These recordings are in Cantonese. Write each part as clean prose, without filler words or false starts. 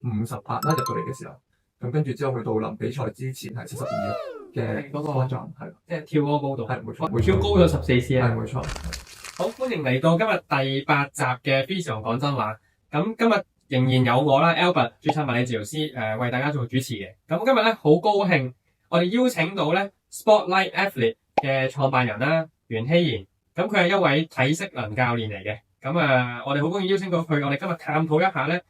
58啦入到嚟嘅時候，咁跟住之後去到臨比賽之前係72嘅嗰個方狀，係即係跳嗰個高度，係冇錯，跳高咗14cm。係冇錯。好，歡迎嚟到今日第8集嘅 Physical 講真話。咁今日仍然有我啦 ，Albert 註冊物理治療師，為大家做主持嘅。咁今日咧好高興，我哋邀請到咧 Spotlight Athlete 嘅創辦人啦，袁希賢。咁佢係一位體適能教練嚟嘅。咁我哋好高興邀請到佢，我哋今日探討一下咧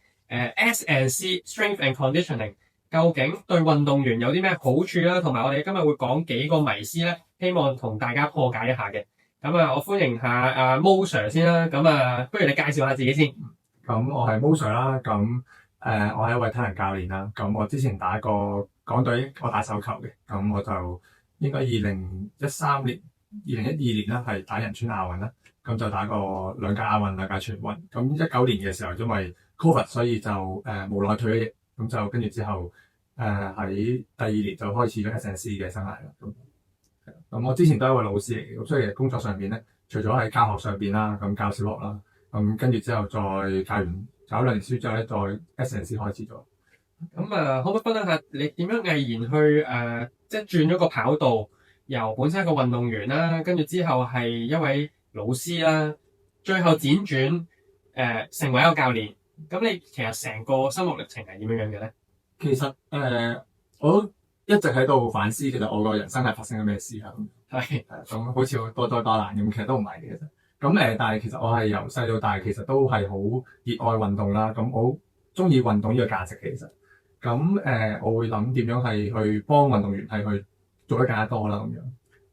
，S&C Strength and Conditioning 究竟對運動員有啲咩好處啦，同埋我哋今日會講幾個迷思咧，希望同大家破解一下嘅。咁我歡迎下阿 Mo Sir 先啦。咁不如你介紹下自己先。咁我係 Mo Sir 啦。咁我係一位體能教練啦。咁我之前打過港隊，我打手球嘅。咁我就應該2013年、2012年啦，係打仁川亞運啦。咁就打過2屆亞運、2屆全運。咁19年嘅時候，因為 Covid，所以就無奈退咗役。咁就跟住之後喺第2年就開始咗 S&C 嘅生涯啦。咁我之前都係一位老師嚟嘅，咁所以工作上邊咧，除咗喺教學上邊啦，咁教小學啦，咁跟住之後再教2年書之後咧，再 S&C 開始咗。咁可唔可以分享下你點樣毅然去即係轉咗個跑道，由本身一個運動員啦，跟住之後係一位老師啦，最後輾轉成為一個教練。咁你其實成個心路歷程係點樣樣嘅咧？其實我都一直喺度反思，其實我個人生係發生咗咩事啊？係咁好似多災多難咁，其實都唔係嘅。咁但係其實我係由細到大，其實都係好熱愛運動啦。咁我好中意運動呢個價值其實。咁我會諗點樣係去幫運動員係去做得更加多啦咁樣。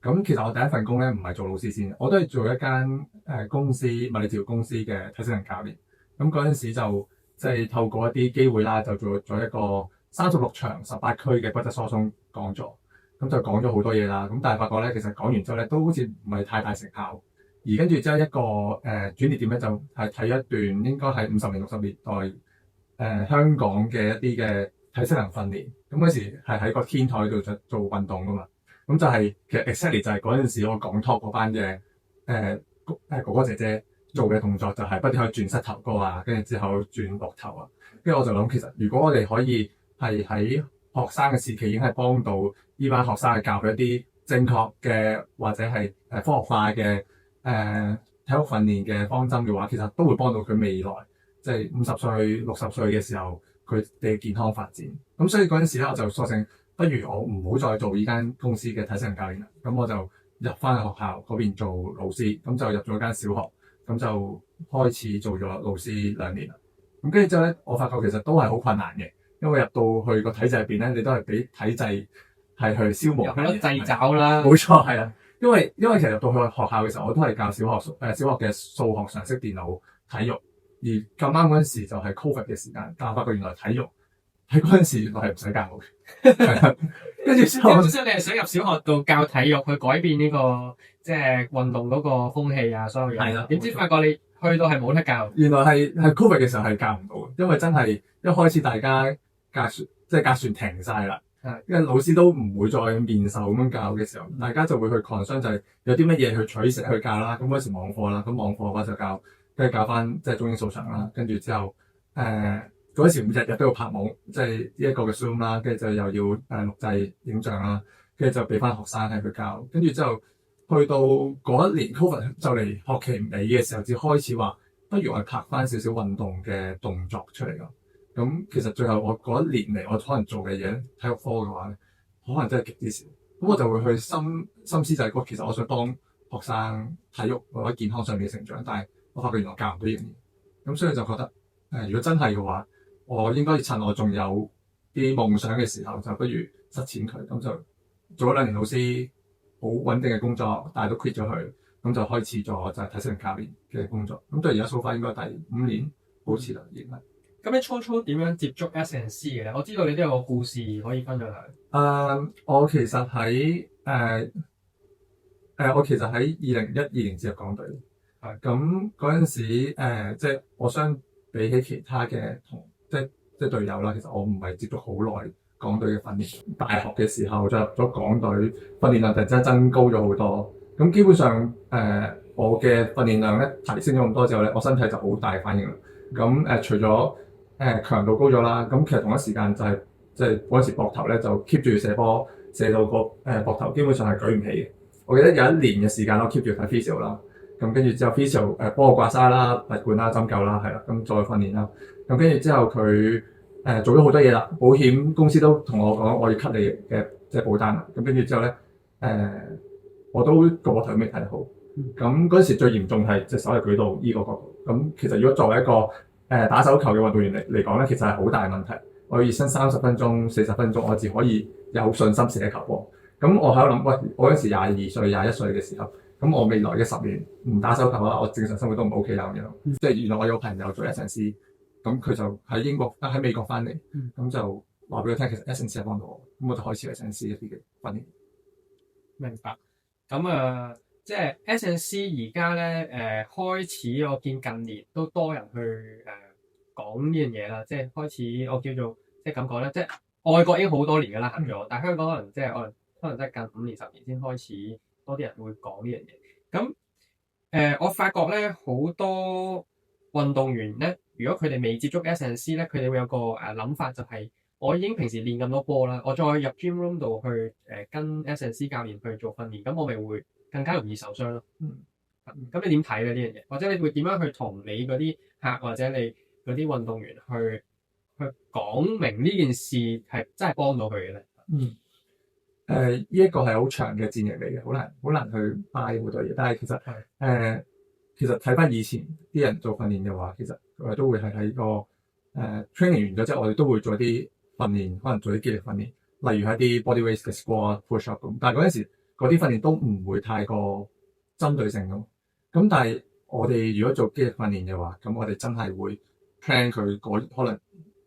咁其實我第一份工咧唔係做老師先，我都係做一間公司物理治療公司嘅體適能教練。咁嗰陣時就即係透過一啲機會啦，就做咗一個36場18區嘅骨質疏鬆講座。咁就講咗好多嘢啦。咁但係發覺咧，其實講完之後咧都好似唔係太大成效。而跟住之後一個轉捩點咧，就係睇一段應該係50年60年代香港嘅一啲嘅體適能訓練。咁嗰時係喺個天台度做運動噶嘛。咁就係其實 exactly 就係嗰陣時我講 talk 嗰班嘅哥哥姐姐做嘅動作，就係不斷去轉膝頭哥啊，跟住之後轉膊頭啊。跟住我就諗，其實如果我哋可以係喺學生嘅時期已經係幫到呢班學生去教佢一啲正確嘅或者係科學化嘅體育訓練嘅方針嘅話，其實都會幫到佢未來即係50歲、60歲嘅時候佢哋嘅健康發展。咁所以嗰陣時咧，我就索性不如我唔好再做呢間公司嘅體適能教練啦。咁我就入翻去學校嗰邊做老師，咁就入咗間小學，咁就開始做咗老師2年啦。咁跟住之後咧，我發覺其實都係好困難嘅，因為入到去個體制入邊咧，你都係俾體制係去消磨緊嘅，掣肘啦。冇錯，係啦。因為其實入到去學校嘅時候，我都係教小學嘅數學、常識、電腦、體育，而咁啱嗰陣時就係 Covid 嘅時間，但係發覺原來體育喺嗰陣時原來係唔使教嘅。係啦，跟住之後，本身你係想入小學度教體育，去改變呢個即係運動嗰個風氣啊，所有嘢。係啦，點知發覺你去到係冇得教。原來係 Covid 嘅時候係教唔到嘅，因為真係一開始大家隔船停晒啦。因為老師都唔會再面授咁樣教嘅時候，大家就會去 concern 就係有啲乜嘢去取捨去教啦。咁嗰時網課啦，咁網課嘅話就跟住教翻即係中英數長啦。跟住之後嗰時日日都要拍網，即係呢一個嘅 Zoom 啦，跟住就又要錄製影像啦，跟住就俾翻學生係去教。跟住之後去到嗰一年 Covid 就嚟學期尾嘅時候，至開始話不如我哋拍翻少少運動嘅動作出嚟咯。咁其實最後我嗰一年嚟，我可能做嘅嘢咧，體育科嘅話咧，可能真係極之少。咁我就會去心思就係其實我想幫學生體育或者健康上面嘅成長，但係我發覺原來教唔到呢樣嘢。咁所以就覺得如果真係嘅話，我應該趁我仲有啲夢想嘅時候，就不如實踐佢。咁就做咗2年老師，好穩定嘅工作，但係都 quit 咗佢，咁就開始咗就係體適能教練嘅工作。咁到而家 so far 應該第5年，好似啦，已經係。咁你初點樣接觸 S&C 嘅咧？我知道你都有個故事可以分享下。我其實喺2012年接入港隊。咁嗰陣時即係我相比起其他嘅即係隊友啦，其實我唔係接觸好耐港隊嘅訓練。大學嘅時候就入咗港隊，訓練量突然之間增高咗好多。咁基本上我嘅訓練量咧提升咗咁多之後咧，我身體就好大反應啦。咁除咗強度高咗啦。咁其實同一時間就係即係嗰陣時膊頭咧就 keep 住射波，射到個膊頭基本上係舉唔起嘅。我記得有一年嘅時間我 keep 住睇 physio 啦，咁跟住之後 physio 幫我刮痧啦、拔罐啦、針灸啦，係啦，咁再訓練啦。咁跟住之後佢做咗好多嘢啦，保險公司都同我講我要 cut 你嘅即係保單啦。咁跟住之後咧我都個膊頭未睇得好。咁嗰陣時最嚴重係隻手係舉到依個角度。咁其實如果作為一個打手球嘅運動員嚟講咧，其實係好大問題。我要熱身30分鐘、40分鐘，我至可以有信心射一球波。咁我喺度諗，喂，我嗰時22歲、21歲嘅時候，咁我未來嘅10年唔打手球啦，我正常生活都唔 OK 啦咁樣。即係原來我有朋友做 S&C， 咁佢就喺美國翻嚟，咁就話俾佢聽，其實 S&C 係幫到我，咁我就開始 S&C 一啲嘅訓練。明白。咁即係 S&C 而家咧開始，我見近年都多人去講呢樣嘢啦，即係開始我叫做即係咁講咧，即係外國已經好多年㗎啦行咗，但係香港可能即係可能真係近5年10年先開始多啲人會講呢樣嘢。咁我發覺咧好多運動員咧，如果佢哋未接觸 S&C 咧，佢哋會有個諗法就係、我已經平時練咁多波啦，我再入 gym room 度去跟 S&C 教練去做訓練，咁我咪會更加容易受傷咯。咁你點睇咧呢樣嘢？或者你會點樣去同你嗰啲客或者你嗰啲運動員去講明呢件事係真係幫到佢嘅咧？呢一個係好長嘅戰役嚟嘅，好難去 buy 好多嘢。但係其實睇翻以前啲人做訓練嘅話，其實佢哋都會係喺個training 完咗之後，我哋都會做啲訓練，可能做啲肌力訓練，例如係一啲 body weight 嘅 squat、push up 咁。但係嗰陣時嗰啲訓練都唔會太過針對性咯。咁但係我哋如果做肌力訓練嘅話，咁我哋真係會 plan 佢可能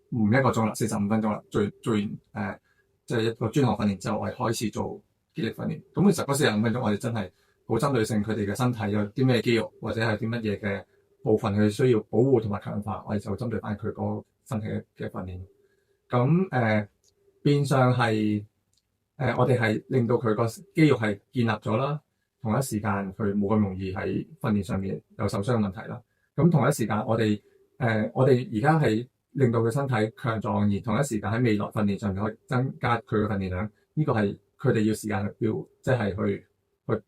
唔1個鐘啦，45分鐘啦，做完即係一個專項訓練之後，我哋開始做肌力訓練。咁其實嗰45分鐘，我哋真係好針對性，佢哋嘅身體有啲咩肌肉或者係啲乜嘢嘅部分，佢需要保護同埋強化，我哋就針對翻佢嗰個身體嘅訓練。咁變相係我哋係令到佢個肌肉係建立咗啦，同一時間佢冇咁容易喺訓練上面有受傷嘅問題啦。咁同一時間我哋而家係令到佢身體強壯，而同一時間喺未來訓練上面可以增加佢嘅訓練量。呢個係佢哋要時間即係去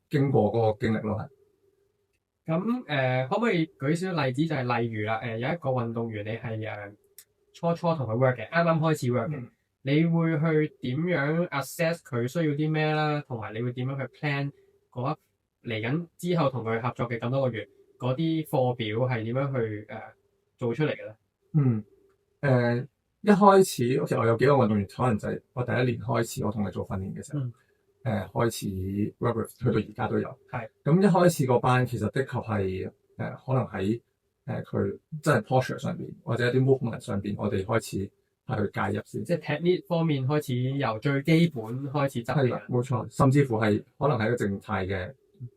經過嗰個經歷咯。咁可唔可以舉少少例子？就係例如啦，有一個運動員你係初同佢 work 嘅，啱啱開始 work 嘅，你會去點樣 assess 佢需要啲咩啦？同埋你會點樣去 plan 嗰嚟緊之後同佢合作嘅咁多個月嗰啲課表係點樣去做出嚟嘅咧？一開始好似我有幾個運動員，可能就係我第一年開始我同佢做訓練嘅時候，開始 work with 去到而家都有。係咁一開始個班其實的確係可能喺佢真係 posture 上邊或者一啲 movement 上邊，我哋開始係去介入先。即係 technique 方面開始由最基本開始執。係啦，冇錯，甚至乎係可能係一個靜態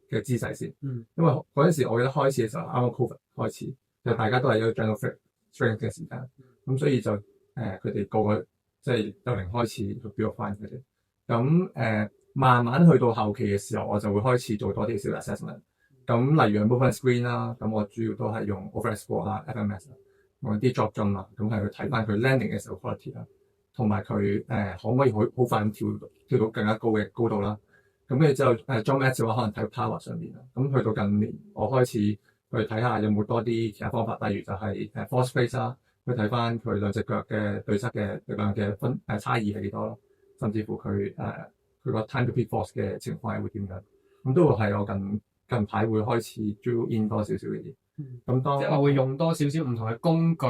嘅姿勢先。因為嗰陣時我記得開始嘅時候啱啱 COVID 開始，就大家都係一個 general strength 嘅時間，咁所以就佢哋個個即係由零開始去 build 翻佢哋。咁慢慢去到後期嘅時候，我就會開始做多啲小 assessment。咁例如 movement screen 啦，咁我主要都係用 overhead squat 啦、FMS 啦，用啲 drop jump 啦，咁係去睇翻佢 landing 嘅時候 quality 啦，同埋佢可唔可以好快咁跳到更加高嘅高度啦。咁跟住之後jump max 嘅話，可能睇 power 上邊啦。咁去到近年，我開始去睇下有冇多啲其他方法，例如就係force space 啦，去睇翻佢兩隻腳嘅對側嘅力量嘅差異係幾多咯，甚至乎佢個 time to peak force 嘅情況係會點樣。咁都會係我近排會開始 drill in 多少少嘅嘢。咁即係我會用多少少唔同嘅工具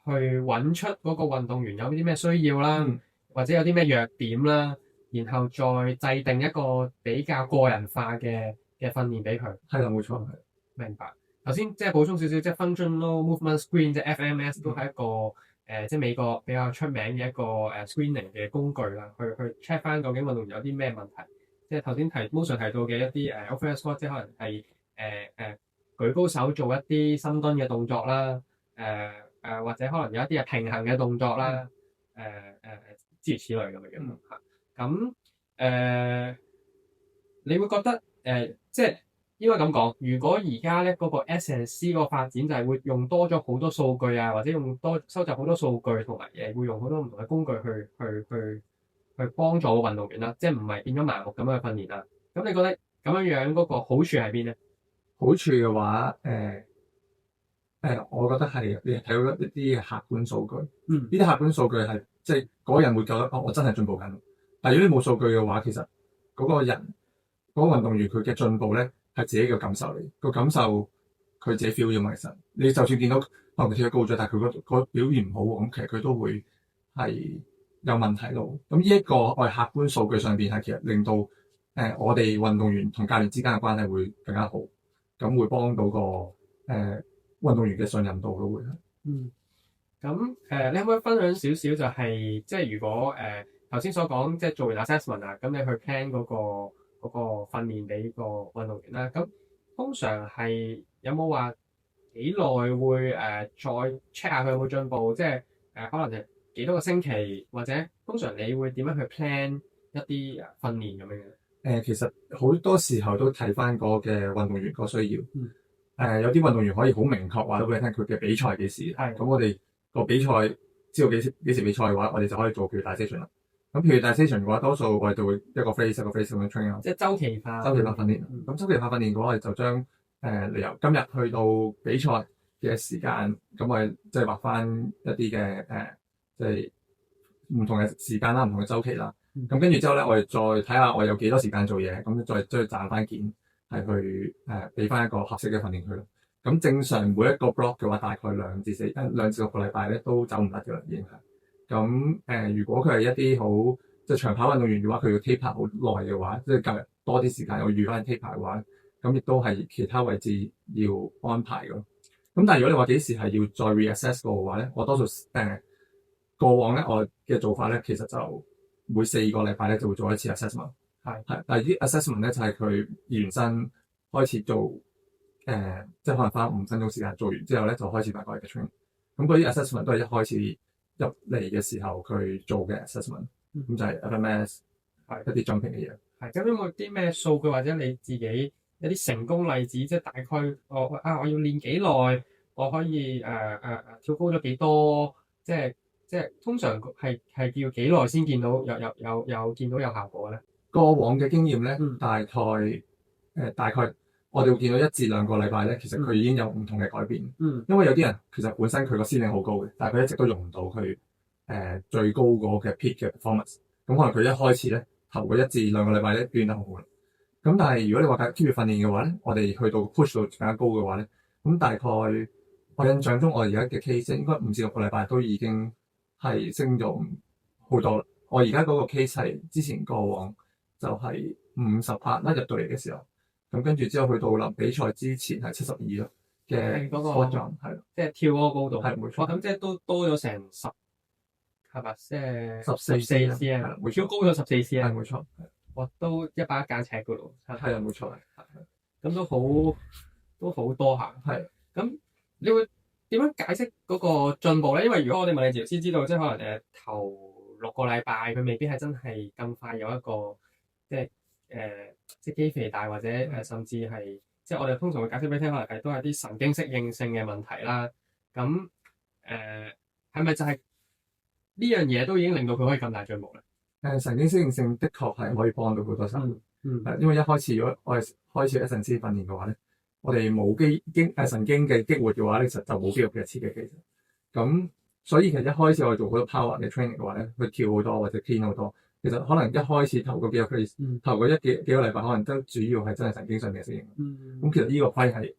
去揾出嗰個運動員有啲咩需要啦，或者有啲咩弱點啦，然後再制定一個比較個人化嘅訓練俾佢。係啦，冇錯，明白。頭先即係補充少少，即係 functional movement screen，即係 FMS 都係一個即係美國比較出名嘅一個screening 嘅工具啦，去 check 翻究竟運動員有啲咩問題。即係頭先Mo Sir提到嘅一啲overhead squat，即係可能係舉高手做一啲深蹲嘅動作啦，或者可能有一啲係平衡嘅動作啦，諸如此類咁嘅樣嚇。咁你會覺得即係應該咁講，如果而家咧嗰個 S&C 個發展就係會用多咗好多數據啊，或者收集好多數據，同埋會用好多唔同嘅工具去幫助個運動員啦，即係唔係變咗盲目咁樣去訓練啦。咁你覺得咁樣嗰個好處喺邊咧？好處嘅話，我覺得係你睇到一啲客觀數據，呢啲客觀數據係即係嗰個人會覺得我真係進步緊。但係如果你冇數據嘅話，其實嗰個人嗰個運動員佢嘅進步咧係自己嘅感受嚟，個感受佢自己 feel 咗嘛。其實你就算見到可能佢跳得高咗，但係佢個表現唔好，咁其實佢都會係有問題咯。咁呢一個我係客觀數據上邊係其實令到我哋運動員同教練之間嘅關係會更加好，咁會幫到個運動員嘅信任度都會係。咁你可唔可以分享少少就係、即係如果頭先所講，即係做完 assessment 啊，咁你去 plan 嗰個訓練俾個運動員啦。咁通常係有冇話幾耐會再 check 下佢有冇進步？即係可能係幾多個星期，或者通常你會點樣去 plan 一啲訓練咁樣嘅？其實好多時候都睇翻嗰嘅運動員個需要。有啲運動員可以好明確話到俾你聽佢嘅比賽幾時。咁我哋個比賽知道幾時比賽嘅話，我哋就可以做 periodization 啦。咁 periodization 嘅話，多數我哋就會一個 phase 咁樣 train 即係週期化訓練。咁週期化訓練嘅話，我哋就將由今日去到比賽嘅時間，咁我哋即係劃翻一啲嘅即係唔同嘅時間啦，唔同嘅週期啦。咁跟住之後咧，我哋再睇下我有幾多時間做嘢，咁再賺翻件係去俾翻一個合適嘅訓練佢咯。咁正常每一個 block 嘅話，大概2至6個禮拜咧都走唔甩嘅啦，已經係。咁如果佢係一啲好即係長跑運動員嘅話，佢要 taper 好耐嘅話，即係隔日多啲時間我預翻 taper 嘅話，咁亦都係其他位置要安排嘅。咁但係如果你話幾時係要再 reassess 過嘅話咧，我多數過往咧我嘅做法咧，其實就每4個禮拜咧就會做一次 assessment。但係啲 assessment 咧就係佢驗身開始做即係可能花5分鐘時間做完之後咧，就開始大概嘅 training。咁嗰啲 assessment 都係一開始入嚟嘅時候佢做嘅 assessment，咁就係 FMS 一啲 jumping 嘅嘢。咁有冇啲咩數據或者你自己一啲成功例子，即係大概我要練幾耐，我可以跳高咗幾多，即係通常係要幾耐先見到有見到有效果咧？過往嘅經驗咧，大概我哋會見到1至2個禮拜咧，其實佢已經有唔同嘅改變。因為有啲人其實本身佢個 ceiling 好高嘅，但係佢一直都用唔到佢最高嗰個嘅 peak 嘅 performance。咁可能佢一開始咧頭嗰1至2個禮拜咧表現得好好啦。咁但係如果你話 keep 住訓練嘅話咧，我哋去到 push 到更加高嘅話咧，咁大概我印象中我而家嘅 case 應該5至6個禮拜都已經係升咗好多啦。我而家嗰個 case 係之前過往就係58啦，入到嚟嘅時候，咁跟住之後去到臨比賽之前係72咯嘅嗰個狀態，即係跳嗰個高度係冇錯。咁即係都多咗成10係嘛，即係14 cm，跳高咗14 cm，係冇錯。哇，都100間尺噶咯，係啊，冇錯。咁都好多下。咁你會點樣解釋嗰個進步咧？因為如果我哋物理治療師知道，即係可能頭6個禮拜佢未必係真係咁快有一個即係肌肥大或者甚至係即係我哋通常會解釋俾你聽，可能係都係啲神經適應性嘅問題啦。咁係咪就係呢樣嘢都已經令到佢可以咁大進步咧？神經適應性的確係可以幫到好多手。因為一開始如果我哋開始 S&C 訓練嘅話咧，我哋冇神經嘅激活嘅話咧，其實就冇肌肉嘅刺激其實。咁所以其實一開始我哋做好多 power 嘅 training 嘅話咧，佢跳好多或者 clean 好多，其實可能一開始頭嗰幾個 phase，頭嗰幾個禮拜可能都主要係真係神經上嘅適應。咁其實呢個批係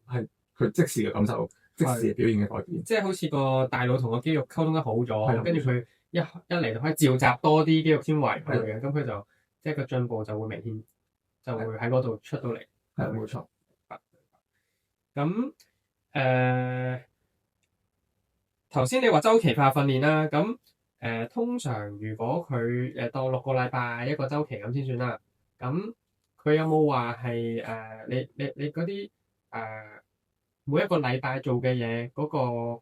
佢即時嘅感受，即時嘅表現嘅改變。即係好似個大腦同個肌肉溝通得好咗，跟住佢一嚟就可以召集多啲肌肉纖維去嘅，咁佢就即係個進步就會明顯，就會喺嗰度出到嚟。係冇錯。咁頭先你話週期化訓練啦，咁通常如果佢當6個禮拜一個週期咁先算啦。咁佢有冇話係你嗰啲每一個禮拜做嘅嘢嗰個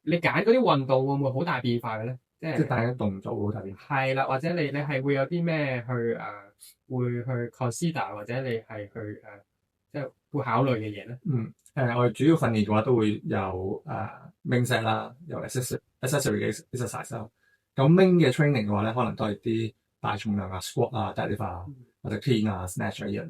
你揀嗰啲運動會唔會好大變化嘅咧？即係即係大家動作好特別。係啦，或者你係會有啲咩去會去 consider 或者你係去即係會考慮嘅嘢咧？我哋主要訓練嘅話都會有main set 啦，有 accessory 嘅 exercise 啦。咁 main 嘅 training 嘅話咧，可能都係啲大重量啊、squat 啊、deadlift 啊，或者 clean 啊、snatch 啊呢一類。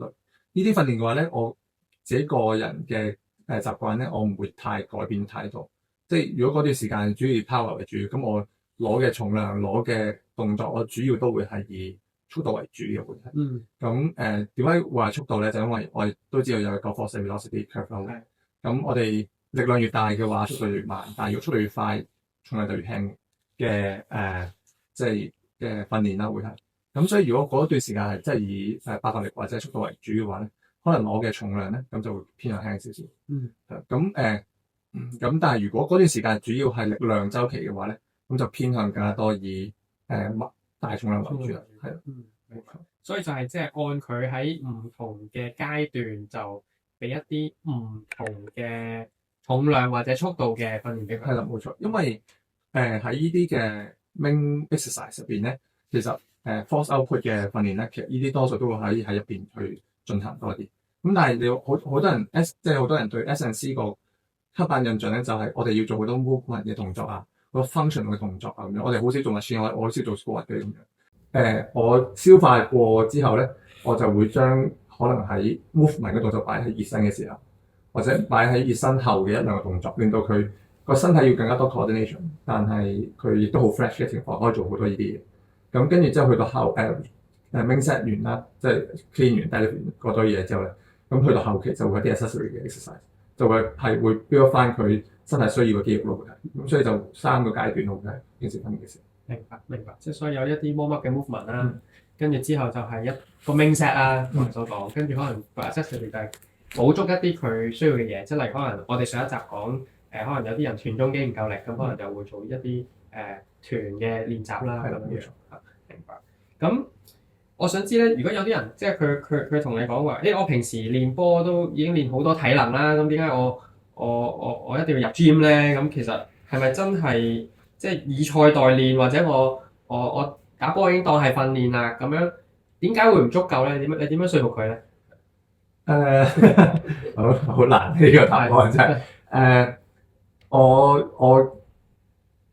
呢啲訓練嘅話咧，我自己個人嘅習慣咧，我唔會太改變太多。即係如果嗰段時間主要以 power 為主，咁我攞嘅重量、攞嘅動作，我主要都會係以速度為主嘅會係。咁點解話速度咧？就因為我哋都知道有一個 force velocity curve 啦。咁我哋力量越大嘅話，速度越慢；但係如果速度越快，重量就越輕嘅即係嘅訓練啦會係。咁所以如果嗰段時間係即係以爆發力或者速度為主嘅話咧，可能我嘅重量咧咁就會偏向輕少少。咁但係如果嗰段時間主要係力量週期嘅話咧，咁就偏向更加多以大重量為主啦。係啦。冇錯。所以就係即係按佢喺唔同嘅階段就俾一啲唔同嘅重量或者速度嘅訓練俾佢。係啦，冇錯。因為喺呢啲嘅 main exercise 入邊咧，其實force output 嘅訓練咧，其實呢啲多數都會喺入邊去進行多啲。咁但係你好多人即係好多人對 S&C 個刻板印象咧，就係我哋要做好多 movement 嘅動作啊，好多 function 嘅動作啊咁樣。我哋好少做 machine，我好少做 squat 嘅咁樣。我消化過之後咧，我就會將可能喺 movement 嘅動作擺喺熱身嘅時候，或者擺喺熱身後嘅一兩個動作，令到佢個身體要更加多 coordination，但係佢亦都好 fresh 嘅情況，可以做好多呢啲嘢。咁跟住之後去到後main set 完啦，即係 clean 完 deadlift 嗰堆嘢之後咧，咁去到後期就會有啲 accessory 嘅 exercise， 就會會 build 翻佢身體需要嘅肌肉咯。咁所以就3個階段咯，係平時訓練嘅時候。明白，即係所以有一啲 warm up 嘅 movement 啦，跟住之後就係一個 main set 啦，我哋所講，跟住可能 accessory 就係補足一啲佢需要嘅嘢，即係例如可能我哋上一集講可能有啲人臀中肌唔夠力，咁可能就會做一啲臀嘅練習啦咁樣。明白。咁我想知咧，如果有啲人即係佢同你講話，我平時練波都已經練好多體能啦，咁點解我一定要入 gym 咧？咁其實係咪真係即係以賽代練，或者我打波已經當係訓練啦咁樣？點解會唔足夠咧？你點樣說服佢咧？好難呢個答案真係。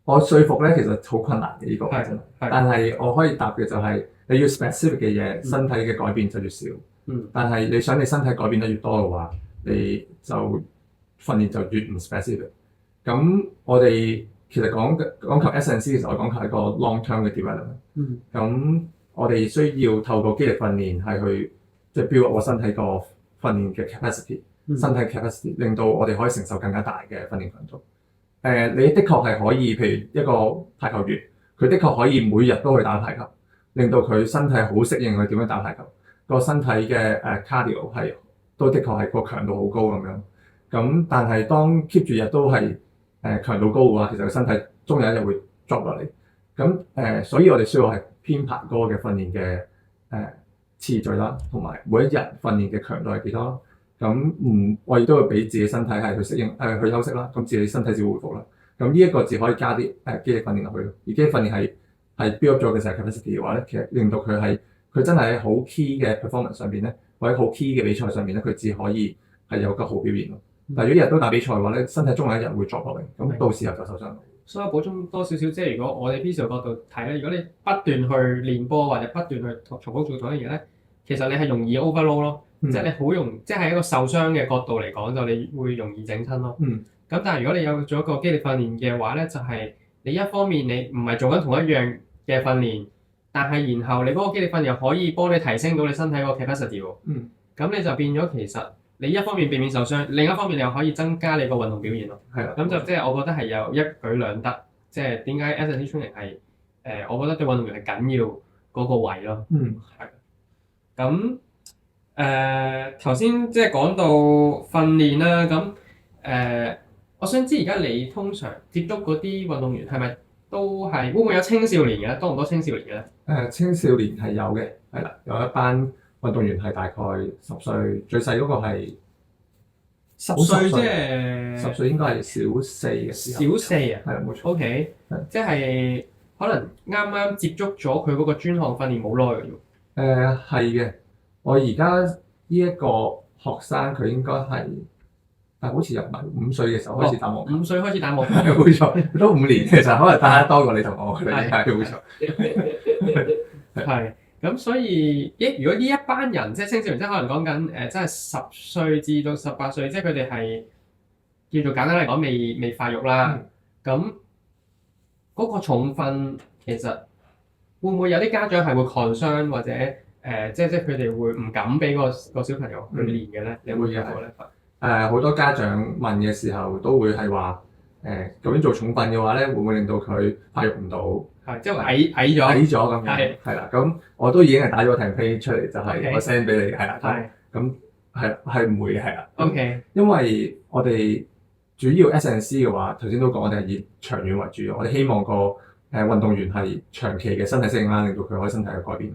我說服咧，其實好困難嘅呢個真係。但係我可以答嘅就係，你要 specific 嘅嘢，身體嘅改變就越少。但係你想你身體改變得越多嘅話，你就訓練就越唔 specific。咁我哋其實講求 S&C 嘅時候，我講求係一個 long term 嘅 development。咁我哋需要透過肌力訓練係去即係 build 我身體個訓練嘅 capacity，身體 capacity 令到我哋可以承受更加大嘅訓練強度。你的確係可以，譬如一個排球員，佢的確可以每日都去打排球，令到佢身體好適應佢點樣打排球。個身體嘅cardio 係都的確係個強度好高咁樣。咁但係當 keep 住日都係強度高嘅話，其實個身體終有一日會 drop 落嚟。咁所以我哋需要係編排嗰個嘅訓練嘅次序啦，同埋每一日訓練嘅強度係幾多。咁我亦都會俾自己身體係去適應去休息啦，咁自己身體先會恢復啦。咁呢一個字可以加啲肌力訓練落去咯。而肌力訓練係 build up 咗嘅時候 capacity 嘅話咧，其實令到佢真係喺好 key 嘅 performance 上邊咧，或者好 key 嘅比賽上邊咧，佢只可以係有個好表現咯。但係如果日日都打比賽嘅話咧，身體終有一日會drop落嚟，咁到時候就受傷。所以我補充多少少，即係如果我哋 physio 角度睇咧，如果你不斷去練波或者不斷去重複做同一樣嘢咧，其實你係容易 overload 咯。即係你好即係一個受傷嘅角度嚟講，就你會容易整親咯。咁但係如果你有做一個肌力訓練嘅話咧，就係你一方面你唔係做緊同一樣嘅訓練，但係然後你嗰個肌力訓練又可以幫你提升到你身體個 capacity 喎。咁你就變咗其實你一方面避免受傷，另一方面你又可以增加你個運動表現咯。咁就即係我覺得係有一舉兩得，即係點解 S&C training 係我覺得對運動員係緊要嗰個位咯。咁頭先即係講到訓練啦，咁我想知而家你通常接觸嗰啲運動員係咪都係會唔會有青少年嘅？多唔多青少年嘅咧？青少年係有嘅，係啦，有一班運動員係大概10歲，最細嗰個係10歲，即係10歲應該係小4嘅時候。小4啊？係啦，冇錯。OK，即係可可能啱啱接觸咗佢嗰個專項訓練冇耐嘅啫。係嘅，我而家呢一個學生佢應該係好似入埋5歲嘅時候開始打網球。5歲開始打網球，冇錯，都5年其實可能打得多過你同我啦，係冇錯。係咁，所以如果呢一班人即係青少年，即係可能講緊真係10歲至到18歲，即係佢哋係叫做簡單嚟講未發育啦。咁嗰個重訓其實會唔會有啲家長係會 concern 或者即係佢哋會唔敢俾個小朋友去練嘅咧？你有冇見過咧？好多家長問嘅時候都會係話究竟做重訓嘅話咧，會唔會令到佢發育唔到？係即係矮咗咁樣。係啦，咁我都已經係打咗個 template 出嚟，就係我 send 俾你係啦。咁係唔會嘅係啦。OK，因為我哋主要 S&C 嘅話，頭先都講我哋係以長遠為主，我哋希望個運動員係長期嘅身體適應啦，令到佢可以身體嘅改變。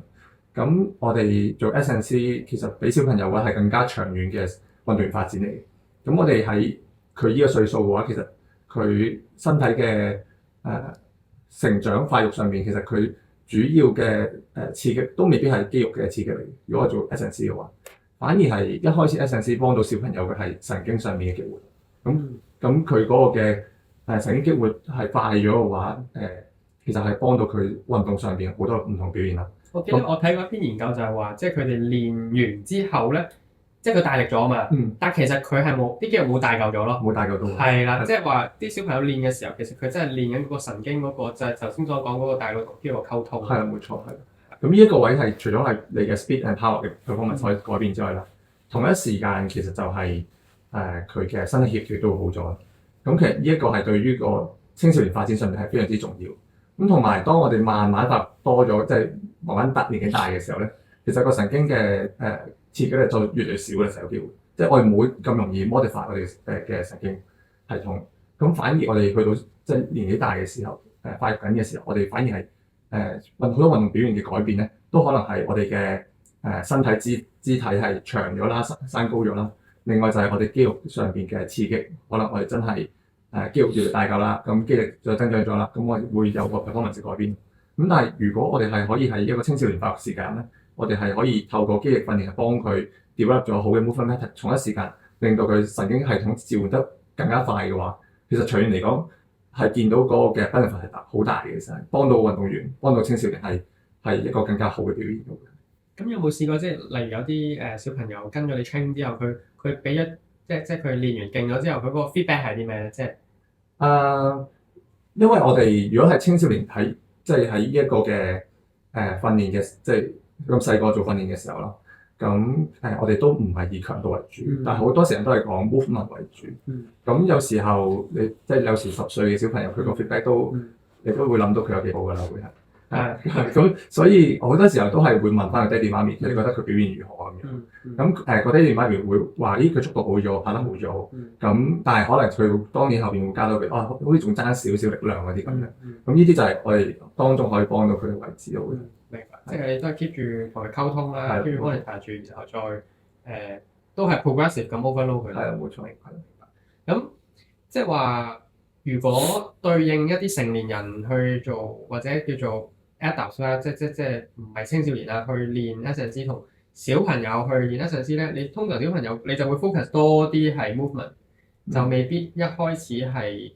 咁我哋做 S&C 其實俾小朋友嘅話係更加長遠嘅運動員發展嚟嘅。咁我哋喺佢呢個歲數嘅話，其實佢身體嘅成長發育上面，其實佢主要嘅刺激都未必係肌肉嘅刺激嚟。如果我做 S&C 嘅話，反而係一開始 S&C 幫到小朋友嘅係神經上面嘅激活。咁佢嗰個嘅神經激活係快咗嘅話，其實係幫到佢運動上邊好多唔同表現啦。我記得我睇過一篇研究就係話，即係佢哋練完之後咧，即係佢大力咗啊嘛。但其實佢係冇啲肌肉冇大嚿咗咯。冇大嚿到。係啦，即係話啲小朋友練嘅時候，其實佢真係練緊嗰個神經嗰個，就係頭先所講嗰個大腦同肌肉溝通。係啊，冇錯係。咁呢一個位係除咗係你嘅 speed and power 嘅 performance 可以改變之外啦，同一時間其實就係佢嘅身體協調都會好咗。咁其實呢一個係對於個青少年發展上面係非常之重要。咁同埋當我哋慢慢發多咗，即係慢慢年紀大嘅時候咧，其實個神經嘅刺激咧就越嚟越少嘅時候有機會，即係我哋唔會咁容易 modify 我哋嘅神經系統。咁反而我哋去到即係年紀大嘅時候，發育緊嘅時候，我哋反而係好多運動表現嘅改變咧，都可能係我哋嘅身體肢體係長咗啦，生高咗啦。另外就係我哋肌肉上邊嘅刺激，可能我哋真係肌肉越嚟越大嚿啦，咁肌力就增長咗啦，咁我哋會有個 performance 改變。咁但係如果我哋係可以喺一個青少年發育時間咧，我哋係可以透過肌力訓練係幫佢 develop 咗好嘅 movement pattern，同一時間令到佢神經系統召喚得更加快嘅話，其實長遠嚟講係見到嗰個嘅 benefit 係好大嘅，其實係幫到運動員、幫到青少年係一個更加好嘅表現。咁有冇試過即係例如有啲小朋友跟咗你 train 之後，佢俾咗即係佢練完勁咗之後，佢嗰個 feedback 係啲咩咧？即係因為我哋如果係青少年喺即係喺呢一個嘅訓練嘅，即係咁細個做訓練嘅時候啦，咁我哋都唔係以強度為主，但係好多時候都係講 movement 為主。咁有時候你即係有時10歲嘅小朋友，佢個 feedback 都你都會諗到佢有幾好㗎啦，會係。咁所以我好多時候都係會問翻個爹哋媽咪，你覺得佢表現如何咁樣？咁個爹哋媽咪會話：咦，佢速度好咗，跑得好咗。咁但係可能佢當然後邊會加到佢，好似仲爭少少力量嗰啲咁樣。咁呢啲就係我哋當中可以幫到佢嘅位置咯。明白，即係你都係 keep 住同佢溝通啦，keep 住 monitor 住，然後再都係 progressive 咁 overload 佢。係啊，冇錯。明白。咁即係話，如果對應一啲成年人去做或者叫做adults 啦，即係唔係青少年啦，去練 S&C 同小朋友去練 S&C 咧，你通常小朋友你就會 focus 多啲係 movement，就未必一開始係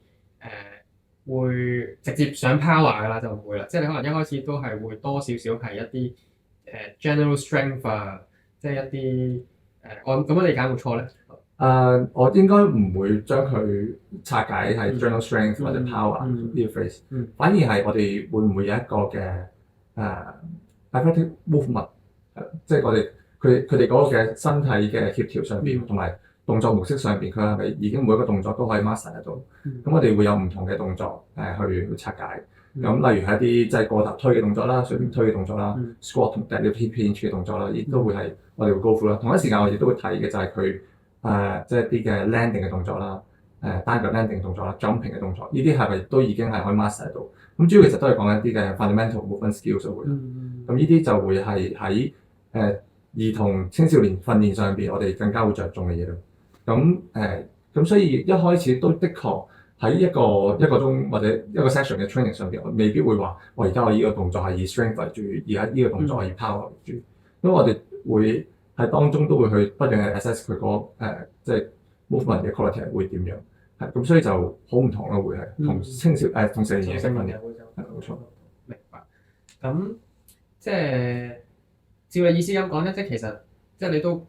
會直接上 power 噶啦，就唔會啦。即係你可能一開始都係會多少少係一啲general strength 啊，即係一啲我咁樣理解會錯咧？我應該唔會將佢拆解係 general strength 或者 power 呢個 phrase，反而係我哋會唔會有一個嘅effective movement，即係我哋佢哋嗰個嘅身體嘅協調上邊同埋動作模式上邊，佢係咪已經每一個動作都可以 master 得到？咁我哋會有唔同嘅動作去拆解。咁例如係一啲即係過頭推嘅動作啦，隨便推嘅動作啦，squat 同 deadlift pinch 嘅動作啦，亦都會係我哋會 go through啦。同一時間我哋都會睇嘅就係佢。即係一啲嘅 landing 嘅動作啦，單腳 landing 嘅動作啦 ，jumping 嘅動作，呢啲係咪都已經係可以 master 到？咁主要其實都係講緊一啲嘅 fundamental movement skills 會。咁呢啲就會係喺兒童青少年訓練上邊，我哋更加會着重嘅嘢咯。咁所以一開始都的確喺一個鐘或者一個 session 嘅 training 上邊，我未必會話我而家我呢個動作係以 strength 為主，而家呢個動作係以 power 為主，因為我哋會喺當中都會去不斷去 assess 佢即係 movement 嘅 quality 係會點樣，係咁所以就好唔同咯，會係同青少同成年人嘅訓練係冇錯。明白。咁即係照你意思咁講咧，即係其實即係你都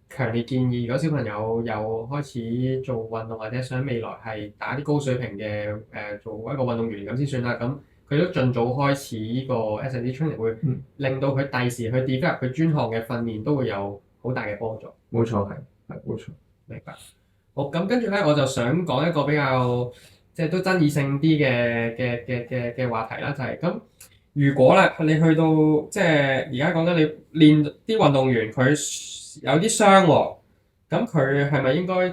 強烈建議，如果小朋友有開始做運動或者想未來係打啲高水平嘅做一個運動員咁先算啦。咁佢都盡早開始呢個 S&D training 會令到佢第時去 develop 佢專項嘅訓練都會有好大嘅幫助。冇錯，係冇錯。明白。好，咁跟住咧，我就想講一個比較即係都爭議性啲嘅話題啦，就係咁。如果咧你去到即係而家講緊你練啲運動員佢有啲傷喎，咁佢係咪應該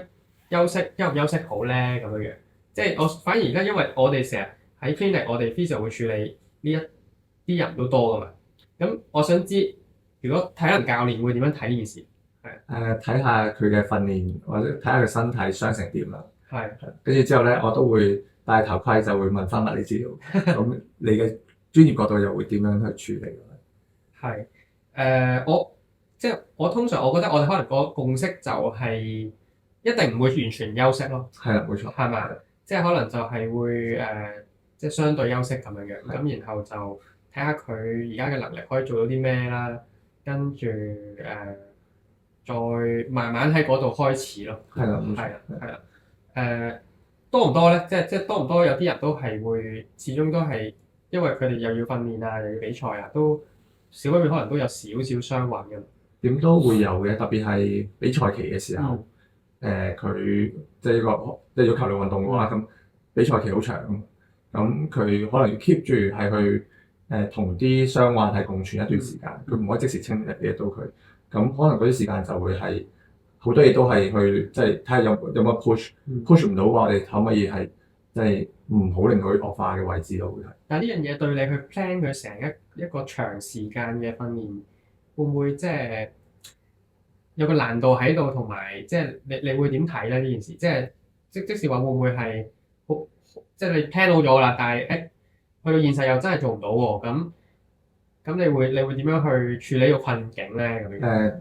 休唔休息好咧咁樣樣？即係我反而而家因為我哋成日喺 clinic，我哋 physio 會處理呢一啲人都多噶嘛。咁我想知，如果體能教練會點樣睇呢件事？睇下佢嘅訓練或者睇下佢身體傷成點啦。係。跟住之後咧，我都會戴頭盔，就會問翻物理治療。咁你嘅專業角度又會點樣去處理？係。我通常我覺得我哋可能個共識就係一定唔會完全休息咯。係啦，冇錯。係咪？即係可能就係會即係相對休息咁樣樣。咁然後就睇下佢而家嘅能力可以做到啲咩啦。跟住再慢慢喺嗰度開始咯。係啦，係啦。多唔多咧？即係多唔多？有啲人都係會，始終都係因為佢哋又要訓練啊，又要比賽啊，都少不免可能都有少少傷患嘅。點都會有嘅，特別係比賽期嘅時候，佢即係要球類運動嘅話，咁比賽期好長，咁佢可能要 keep 住係去同啲傷患係共存一段時間，佢唔可以即時清理到佢。咁可能嗰啲時間就會係好多嘢都係去即係睇下有冇 push 唔到嘅話，我哋可唔可以係即係唔好令佢惡化嘅位置咯？會係。但係呢樣嘢對你去 plan 佢成一個長時間嘅訓練，會唔會即係有個難度喺度，同埋即係你會點睇咧呢件事？即係話會唔會係好即係你 plan 好咗啦，但係去到現實又真係做唔到喎？咁你會點樣去處理個困境咧？咁樣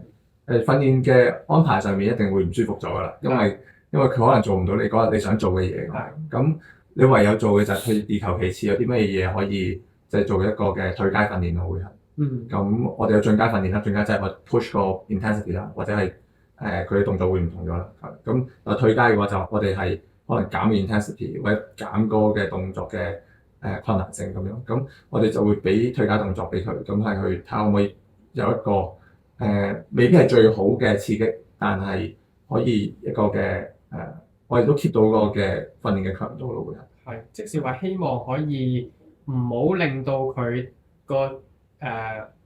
訓練嘅安排上面一定會唔舒服咗噶啦，因為佢可能做唔到你嗰日你想做嘅嘢。咁你唯有做嘅就係去地球其次有啲咩嘢可以即係做一個嘅退階訓練咯，會係。咁我哋有進階訓練啦，進階即係我 push 個 intensity 啦，或者係佢嘅動作會唔同咗啦。咁退階嘅話就我哋係可能減 intensity 或者減嗰個嘅動作嘅困難性咁樣。咁我哋就會俾退階動作俾佢，咁係去睇下可唔可以有一個未必係最好嘅刺激，但係可以一個嘅我哋都 keep 到嗰個嘅訓練嘅強度咯，會係。即係話希望可以唔好令到佢個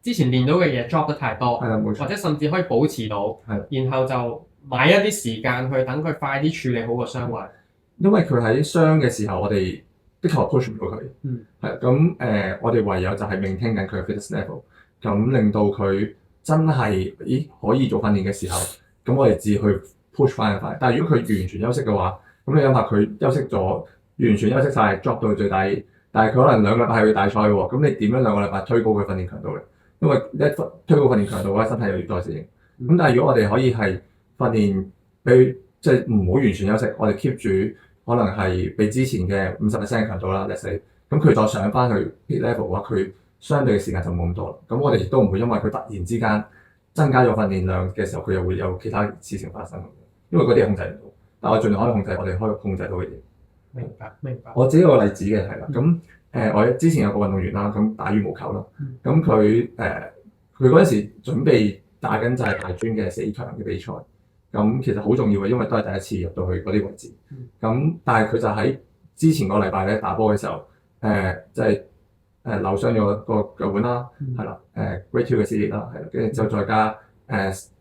之前練到嘅嘢 drop 得太多，或者甚至可以保持到，然後就買一啲時間去等佢快啲處理好個傷患。因為佢喺傷嘅時候，我哋的確 push 唔到佢。咁我哋唯有就係 maintain 緊佢嘅 fitness level，咁令到佢真係可以做訓練嘅時候，咁我哋至去 push 翻佢快。但係如果佢完全休息嘅話，咁你諗下佢休息咗，完全休息晒 drop 到最低，但係佢可能2個禮拜係去大賽喎，咁你點樣2個禮拜推高佢訓練強度咧？因為一推高訓練強度嘅話，身體又要再適應。咁但係如果我哋可以係訓練俾即係唔好完全休息，我哋 keep 住可能係比之前嘅50% 嘅強度啦，let's say，咁佢再上翻去 peak level 嘅話，佢相對嘅時間就冇咁多啦。咁我哋亦都唔會因為佢突然之間增加咗訓練量嘅時候，佢又會有其他事情發生。因為嗰啲係控制唔到，但我盡量可以控制我哋可以控制到嘅嘢。明白。我自己有個例子嘅係啦，咁我之前有個運動員啦，咁打羽毛球啦，咁佢嗰陣時準備打緊就係大專嘅4強嘅比賽，咁其實好重要嘅，因為都係第一次入到去嗰啲位置。咁但係佢就喺之前個禮拜咧打波嘅時候，即係扭傷咗個腳腕啦，係啦，Grade 2嘅撕裂啦，係啦，跟住之後再加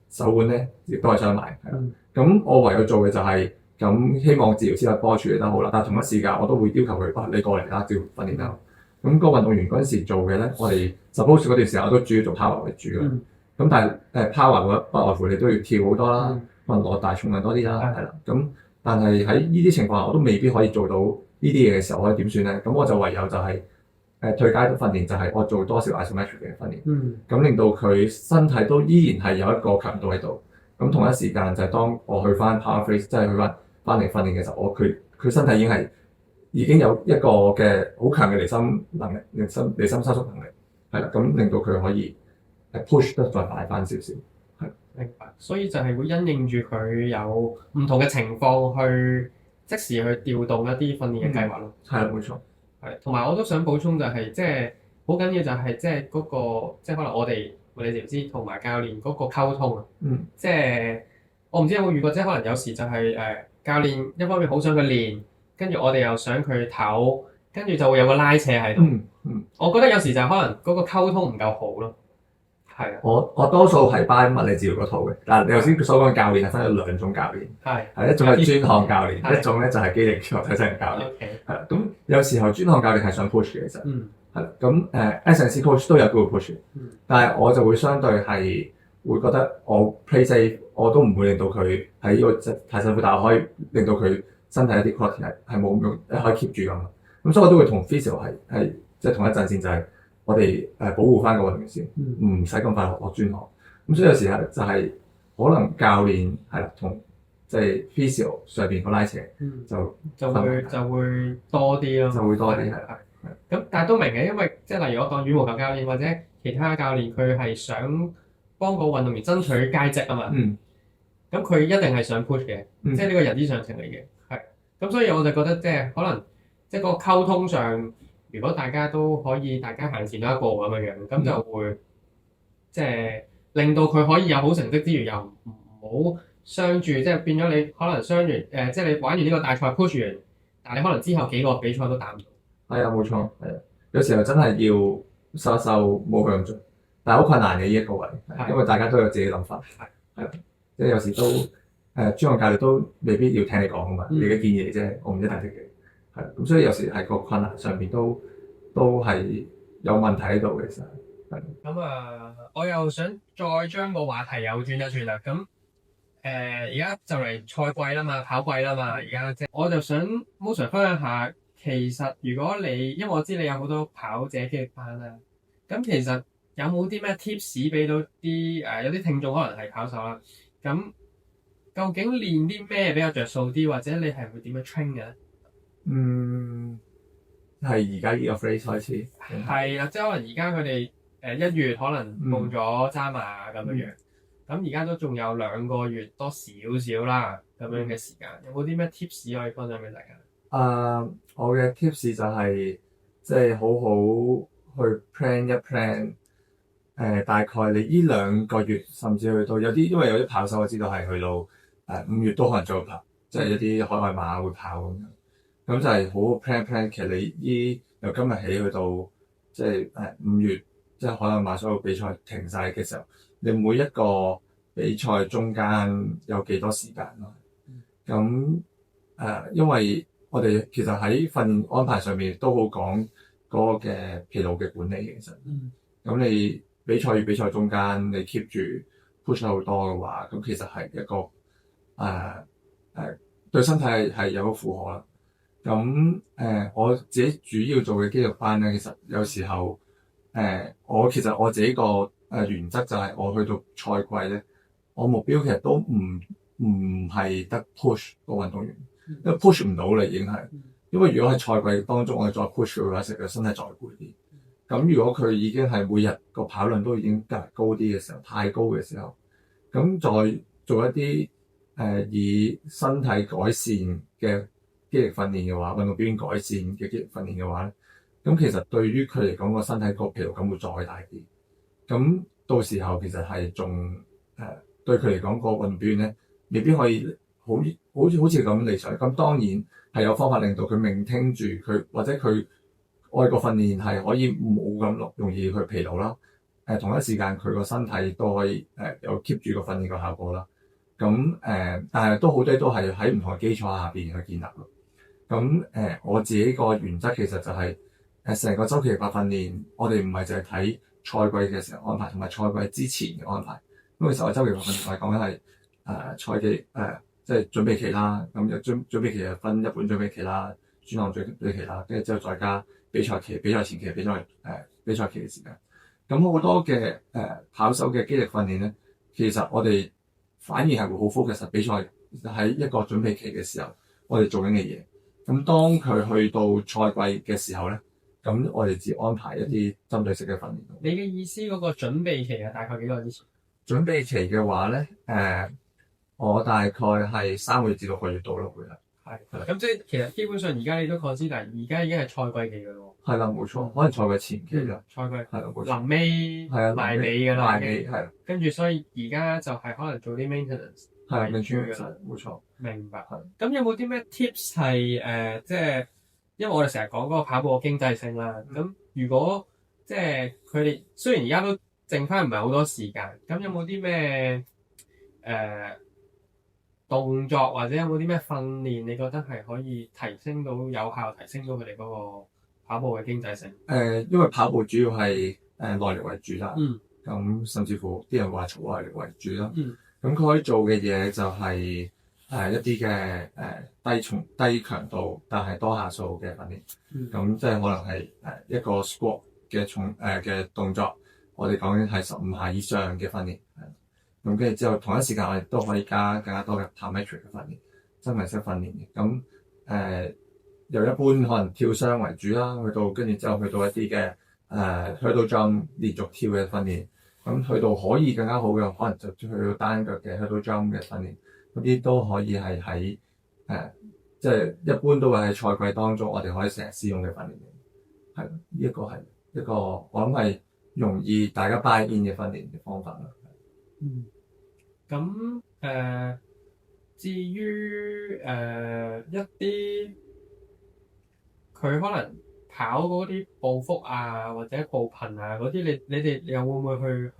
手腕咧亦都係傷埋，係啦。咁我唯有做嘅就係咁，希望治療師可以幫我處理得好啦。但係同一時間我都會要求佢，你過嚟啦，照訓練啦。咁個運動員嗰陣時做嘅咧，我哋 suppose 嗰段時間我都主要做 power 為主嘅。咁但係power 嘅話，不外乎你都要跳好多啦，可能攞大重量多啲啦，係啦。咁但係喺呢啲情況下我都未必可以做到呢啲嘢嘅時候，我可以點算咧？咁我就唯有就係退階訓練，就係我做多少 isometric 嘅訓練，咁令到佢身體都依然係有一個強度喺度。咁同一時間就係當我去翻 power phrase，即係去翻嚟訓練嘅時候，佢身體已經有一個嘅好強嘅離心能力、離心收縮能力，係啦，咁令到佢可以push 得再快翻少少。明白，所以就係會因應住佢有唔同嘅情況去即時去調動一啲訓練嘅計劃咯。係啦，冇錯。係，同埋我都想補充就係即係好緊要就係即係嗰個即係可能我哋物理治療師同埋教練嗰個溝通啊。即係我唔知有冇遇過，即係可能有時就係教練一方面好想佢練，跟住我哋又想佢唞，跟住就會有個拉扯喺度。我覺得有時就係可能嗰個溝通唔夠好咯。係啊，我多數係 buy 物理治療嗰套嘅。嗱，你頭先所講教練係分咗兩種教練，係一種係專項教練，一種咧就係肌力體能教練。係啦，咁有時候專項教練係想 push 嘅，其實係啦。咁S&C coach 都有機會 push 嘅，但係我就會相對係會覺得我 play safe，我都唔會令到佢喺呢個太辛苦，但係我可以令到佢身體一啲 quality 係冇咁可以 keep 住咁。咁所以我都會同 physio 係即係同一陣線，就係我哋保護翻個運動員先，唔使咁快落專項。咁所以有時候就係可能教練係啦，同即係 physio 上邊個拉扯就會多啲咯，就會多啲係。咁但係都明嘅，因為即係例如我當羽毛球教練或者其他教練，佢係想幫個運動員爭取佳績啊嘛。咁佢一定係想 push 嘅，即係呢個人之常情嚟嘅。係。咁所以我就覺得即係可能即係個溝通上，如果大家都可以大家行前多一步咁樣，咁就會即係令到佢可以有好成績之餘，又唔好傷住，即係變咗你可能傷完即係你玩完呢個大賽 push 完，但係你可能之後幾個比賽都打唔到。係啊，冇錯，係啊，有時候真係要收一收，冇去咁盡，但係好困難嘅呢一個位，因為大家都有自己諗法，係即係有時都專項教練都未必要聽你講噶嘛，你嘅建議嚟啫，我唔一定識嘅，係咁，所以有時係個困難上邊都係有問題喺度嘅，其實係。咁我又想再將個話題又轉一轉啦，咁而家就嚟賽季啦嘛，跑季啦嘛，而家即係我就想 Mo Sir 分享下。其實如果因為我知你有好多跑者肌力班啦，咁其實有冇啲咩 tips 俾到啲有啲聽眾可能係跑手啦，咁究竟練啲咩比較着數啲，或者你係會點樣 train 嘅？係而家呢個 phase 開始。係啦，即係可能而家佢哋1月可能報咗渣馬咁樣，咁而家都仲有2個月多少少啦咁樣嘅時間，有冇啲咩 tips 可以分享俾大家？我嘅 tips 就係即係好好去 plan 一 plan，大概你呢2個月甚至去到有啲，因為有啲跑手我知道係去到5月都可能再跑，即係一啲海外馬會跑咁樣，咁就係好好 plan plan。其實你由今日起去到即係5月，即係海外馬所有比賽停晒嘅時候，你每一個比賽中間有幾多時間咯？咁因為我哋其實喺訓練安排上面都好講嗰個嘅疲勞嘅管理嘅，其實。咁你比賽與比賽中間，你 keep 住 push 好多嘅話，咁其實係一個對身體係有個負荷啦。咁我自己主要做嘅肌肉班咧，其實有時候其實我自己個原則就係我去到賽季咧，我目標其實都唔係得 push 個運動員。因為 push 唔到啦，已經係，因為如果喺賽季當中我哋再 push 嘅話，成個身體再攰啲。咁如果佢已經係每日個跑量都已經較為高啲嘅時候，太高嘅時候，咁再做一啲以身體改善嘅肌力訓練嘅話，運動表現改善嘅肌力訓練嘅話咧，咁其實對於佢嚟講個身體個疲勞感會再大啲。咁到時候其實係仲對佢嚟講個運動表現咧，未必可以好似咁理想，咁當然係有方法令到佢maintain住佢，或者佢外個訓練係可以冇咁容易去疲勞啦。同一時間佢個身體都可以有 keep 住個訓練個效果啦。咁但係都好多都係喺唔同嘅基礎下邊去建立咯。咁我自己個原則其實就係成個週期化訓練，我哋唔係淨係睇賽季嘅時候安排，同埋賽季之前嘅安排。因為其實我週期化訓練係講緊係賽季即係準備期啦，咁有準備期就分一本準備期啦、專項準備期啦，跟住之後再加比賽期、比賽前期、比賽期嘅時間。咁好多嘅跑手嘅肌力訓練咧，其實我哋反而係會好 focus 比賽喺一個準備期嘅時候，我哋做緊嘅嘢。咁當佢去到賽季嘅時候咧，咁我哋只安排一啲針對式嘅訓練。你嘅意思嗰個準備期係大概幾耐之前？準備期嘅話咧，我大概係3個月至6個月到咯，會係。係。咁即係其實基本上而家你都 consider，而家已經係賽季期㗎咯。係啦，冇錯，可能賽季前期啦。賽季係啦，冇錯。臨尾係啊，埋尾㗎啦。埋尾係啦。跟住所以而家就係可能做啲 maintenance。係 maintenance，冇錯。明白。咁有冇啲咩 tips 係即係因為我哋成日講嗰個跑步嘅經濟性啦。咁如果即係佢哋雖然而家都剩翻唔係好多時間，咁有冇啲咩動作或者有冇啲咩訓練，你覺得係可以提升到有效提升到佢哋嗰個跑步嘅經濟性？因為跑步主要係耐力為主啦。咁甚至乎啲人話從耐力為主啦。咁佢可以做嘅嘢就係一啲嘅低強度但係多下數嘅訓練。咁即係可能係一個 squat 嘅嘅動作，我哋講緊係15下以上嘅訓練。咁跟住之後同一時間我哋都可以加更加多嘅 plyometric 嘅訓練，真係識訓練嘅。咁由一般可能跳箱為主啦，去到跟住之後去到一啲嘅hurdle jump 連續跳嘅訓練。咁去到可以更加好嘅，可能就去到單腳嘅 hurdle jump 嘅訓練，嗰啲都可以係喺即係一般都會喺賽季當中，我哋可以成日使用嘅訓練。係，呢一個係一個我諗係容易大家 buy in 嘅訓練嘅方法啦。咁至於一啲佢可能跑嗰啲步幅啊，或者步頻啊嗰啲，你哋又會唔會去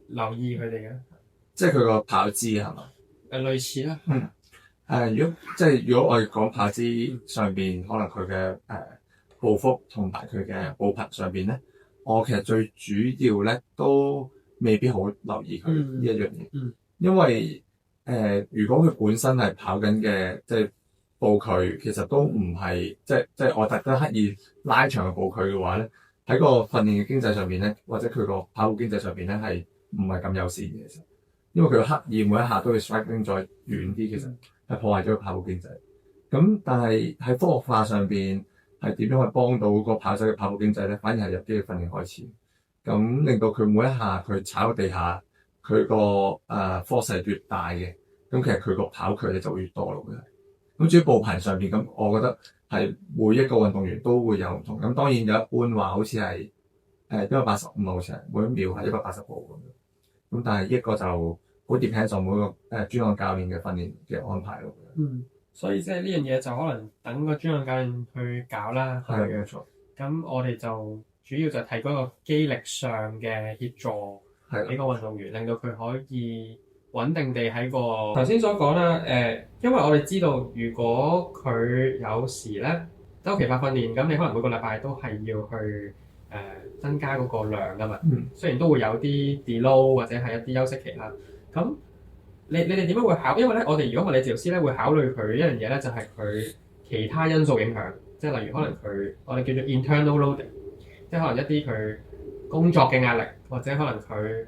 留意佢哋嘅？即係佢個跑姿係嘛？類似啦。如果我哋講跑姿上邊，可能佢嘅步幅同埋佢嘅步頻上邊咧，我其實最主要咧都未必好留意佢呢一樣嘢。因為如果佢本身係跑緊嘅，即係步距其實都唔係即係我特登刻意拉長嘅步距嘅話咧，喺個訓練嘅經濟上邊咧，或者佢個跑步經濟上邊咧係唔係咁友善嘅。其實因為佢刻意每一下都要 striking 再遠啲，其實係破壞咗個跑步經濟。咁但係喺科學化上邊係點樣去幫到個跑手嘅跑步經濟咧？反而係由肌肉訓練開始，咁令到佢每一下佢踩到地下，佢個force係越大嘅，咁其實佢個跑距咧就會越多咯。咁至於步頻上邊，咁我覺得係每一個運動員都會有唔同。咁當然有一般話好似係185好似係每一秒係180步咁樣。咁但係一個就好 depends on 每個專項教練嘅訓練嘅安排咯。所以即係呢樣嘢就可能等個專項教練去搞啦。係冇錯。咁我哋就主要就提供一個肌力上嘅協助俾個運動員，令到佢可以穩定地喺個頭先所講啦。因為我哋知道，如果佢有時咧週期化訓練，咁你可能每個禮拜都係要去增加嗰個量㗎嘛。雖然都會有啲 deload 或者係一啲休息期啦。咁你哋點樣會考？因為咧，我哋如果物理治療師咧會考慮佢一樣嘢咧，就係佢其他因素影響，即係例如可能我哋叫做 internal loading， 即係可能一啲佢工作嘅壓力，或者可能佢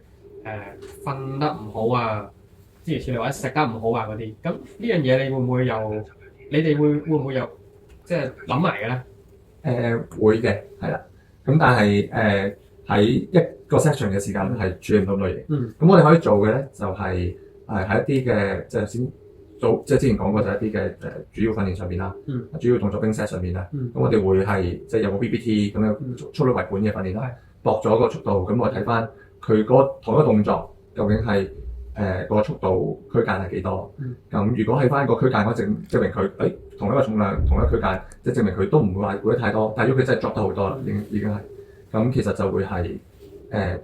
瞓得唔好啊，諸如此類，或者食得唔好啊嗰啲。咁呢樣嘢你會唔會有？你哋會唔會有即係諗埋嘅咧？會嘅，係啦。咁但係喺一個 section 嘅時間係處理唔到類型。咁我哋可以做嘅咧就係喺一啲嘅即係先做，即係之前講過就係一啲嘅主要訓練上邊啦，主要動作冰 set 上邊啦。咁我哋會係即係有個 BBT 咁樣速率為本嘅訓練啦，度咗個速度。咁我睇翻佢嗰同一個動作究竟係個速度區間係幾多？咁如果喺翻個區間嗰證明佢同一個重量同一個區間，即係證明佢都唔會話攰得太多。但係如果佢真係 drop 得好多啦，已經係咁，其實就會係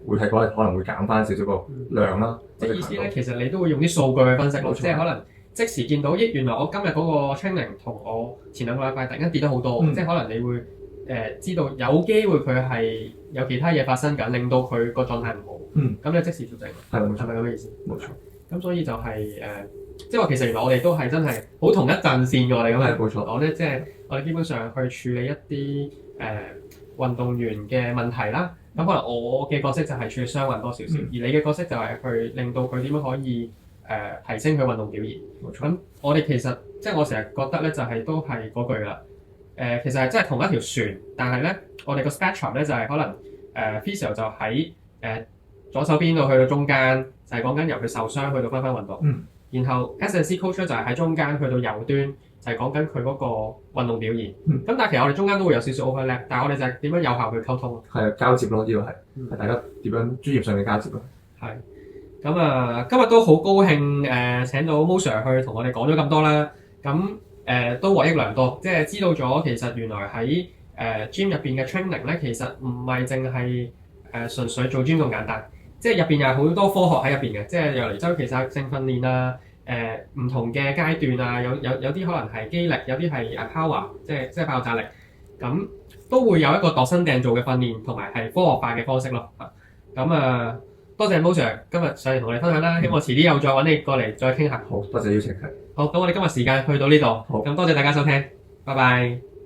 會係嗰日可能會減翻少少個量啦。即係意思咧，其實你都會用啲數據去分析咯，即係可能即時見到，原來我今日嗰個 training 同我前兩個禮拜突然間跌得好多，即係可能你會知道有機會佢係有其他嘢發生緊，令到佢個狀態唔好。咁你即時調整。係冇錯，係咪咁嘅意思？冇錯。咁所以就係、即係話其實原來我哋都係真係好同一陣線嘅，我哋咁樣冇錯講咧，即係我哋基本上去處理一啲運動員嘅問題啦。咁可能我嘅角色就係處理傷患多少少，而你嘅角色就係去令到佢點樣可以提升佢運動表現。冇錯。咁我哋其實即係我成日覺得咧，就係都係嗰句啦。其實係真係同一條船，但係咧我哋個 spectrum 咧就係可能physio 就喺左手邊度去到中間，就係講緊由佢受傷去到翻運動。然後 S&C coach 就係喺中間去到右端，就係講緊佢嗰個運動表現。咁但係其實我哋中間都會有少少 overlap，但係我哋就係點樣有效去溝通。係交接咯，呢個係大家點樣專業上嘅交接咯。係。咁今日都好高興請到 Mo Sir 去同我哋講咗咁多啦。咁都獲益良多，即係知道咗其實原來喺gym 入邊嘅 training 咧，其實唔係淨係純粹做 gym 咁簡單。即係入邊有好多科學喺入邊嘅，即係又嚟周期性訓練啊，唔同嘅階段啊，有啲可能係肌力，有啲係power，即係爆炸力，咁都會有一個度身訂造嘅訓練，同埋係科學化嘅方式咯。咁多謝 Mo Sir 今日上嚟同我哋分享啦，希望遲啲又再揾你過嚟再傾下。好，多謝邀請。好，咁我哋今日時間去到呢度，好，咁多謝大家收聽，拜拜。